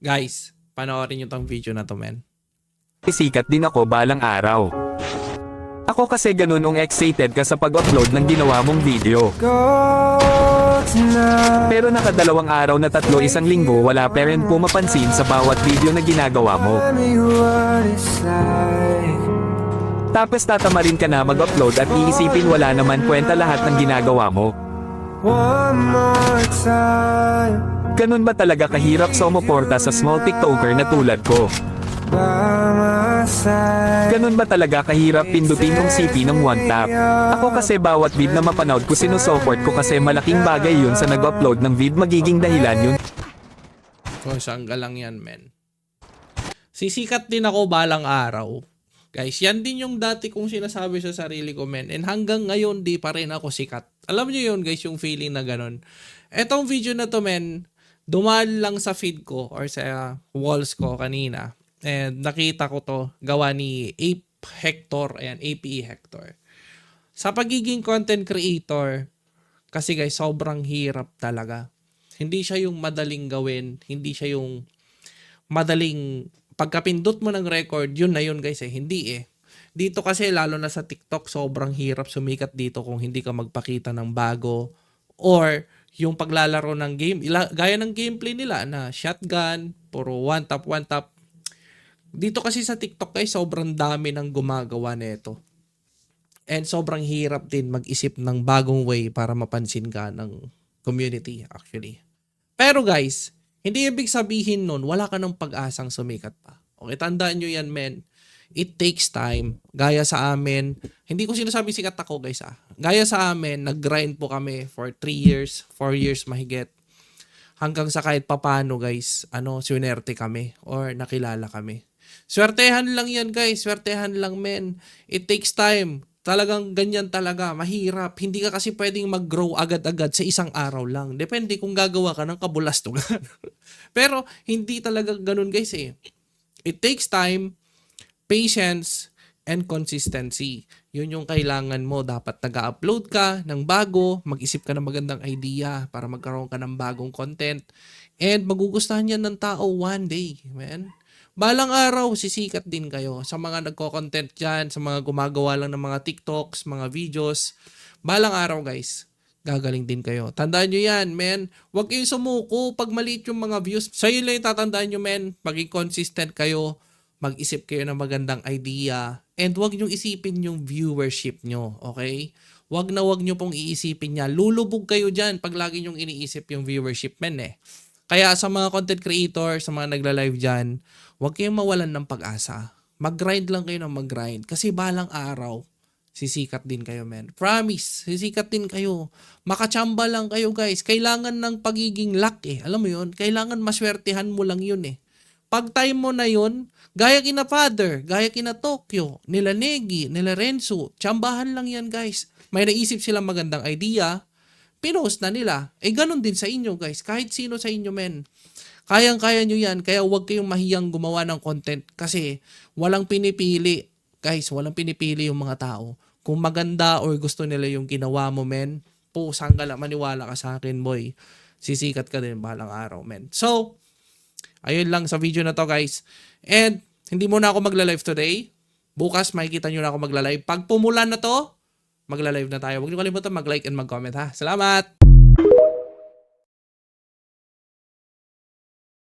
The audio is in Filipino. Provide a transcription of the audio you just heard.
Guys, panoorin nyo tong video na to, men. Sikat din ako balang araw. Ako kasi ganun excited ka sa pag-upload ng ginawa mong video. Pero nakadalawang araw na 3 isang linggo wala pa rin pumapansin sa bawat video na ginagawa mo. Tapos tatamarin ka na mag-upload at iisipin wala naman kwenta lahat ng ginagawa mo. Ganun ba talaga kahirap sumuporta sa small TikToker na tulad ko? Ganun ba talaga kahirap pindutin ng CP ng one tap? Ako kasi bawat vid na mapanood ko sinusupport ko kasi malaking bagay yun sa nag-upload ng vid, magiging dahilan yun. So, sangga lang yan, men. Sisikat din ako balang araw. Guys, yan din yung dati kong sinasabi sa sarili ko, men. And hanggang ngayon, di pa rin ako sikat. Alam nyo yun, guys, yung feeling na ganun. Etong video na to, men, dumaan lang sa feed ko or sa walls ko kanina. And nakita ko to, gawa ni Ape Hector. Ayan, APE Hector. Sa pagiging content creator, kasi guys, sobrang hirap talaga. Hindi siya yung madaling gawin. Hindi siya yung madaling, pagkapindot mo ng record, yun na yun guys eh. Hindi eh. Dito kasi, lalo na sa TikTok, sobrang hirap sumikat dito kung hindi ka magpakita ng bago. Or, yung paglalaro ng game, gaya ng gameplay nila na shotgun, puro one tap. Dito kasi sa TikTok guys, sobrang dami ng gumagawa nito. And sobrang hirap din mag-isip ng bagong way para mapansin ka ng community actually. Pero guys, hindi ibig sabihin nun, wala ka ng pag-asang sumikat pa. Okay, tandaan nyo yan, men. It takes time. Gaya sa amin, hindi ko sinasabi sikat ako guys Gaya sa amin, nag-grind po kami for 3 years, 4 years mahigit. Hanggang sa kahit papano guys, swinerte kami or nakilala kami. Swertehan lang yan guys, swertehan lang men. It takes time. Talagang ganyan talaga, mahirap. Hindi ka kasi pwedeng mag-grow agad-agad sa isang araw lang. Depende kung gagawa ka ng kabulastugan. Pero hindi talaga ganun guys eh. It takes time, patience, and consistency. Yun yung kailangan mo. Dapat nag-upload ka ng bago, mag-isip ka ng magandang idea para magkaroon ka ng bagong content. And magugustuhan yan ng tao one day, man. Balang araw, sisikat din kayo sa mga nagko-content dyan, sa mga gumagawa lang ng mga TikToks, mga videos. Balang araw guys, gagaling din kayo. Tandaan nyo yan, men. Huwag kayong sumuko pag maliit yung mga views. Sa'yo lang yung tatandaan nyo, men. Maging consistent kayo. Mag-isip kayo ng magandang idea. And huwag nyo isipin yung viewership nyo, okay? Huwag nyo pong iisipin niya. Lulubog kayo dyan pag lagi nyong iniisip yung viewership, men eh. Kaya sa mga content creator, sa mga nagla-live dyan, huwag kayong mawalan ng pag-asa. Mag-grind lang kayo ng mag-grind. Kasi balang araw, sisikat din kayo, men. Promise, sisikat din kayo. Makachamba lang kayo, guys. Kailangan ng pagiging luck eh. Alam mo yun? Kailangan maswertehan mo lang yun eh. Pag time mo na yun, gaya kina Father, gaya kina Tokyo, nila Negi, nila Renzo, tsambahan lang yan, guys. May naisip silang magandang idea, pinost na nila. Ganun din sa inyo, guys. Kahit sino sa inyo, men. Kayang-kaya nyo yan. Kaya huwag kayong mahiyang gumawa ng content. Kasi walang pinipili. Guys, walang pinipili yung mga tao. Kung maganda or gusto nila yung ginawa mo, men, saan ka lang, maniwala ka sa akin, boy. Sisikat ka din balang araw, men. So, ayun lang sa video na to, guys. And, hindi muna ako magla-live today. Bukas, makikita nyo na ako magla-live. Pag pumulan na to, magla-live na tayo. Huwag niyo kalimutan mag-like and mag-comment ha. Salamat!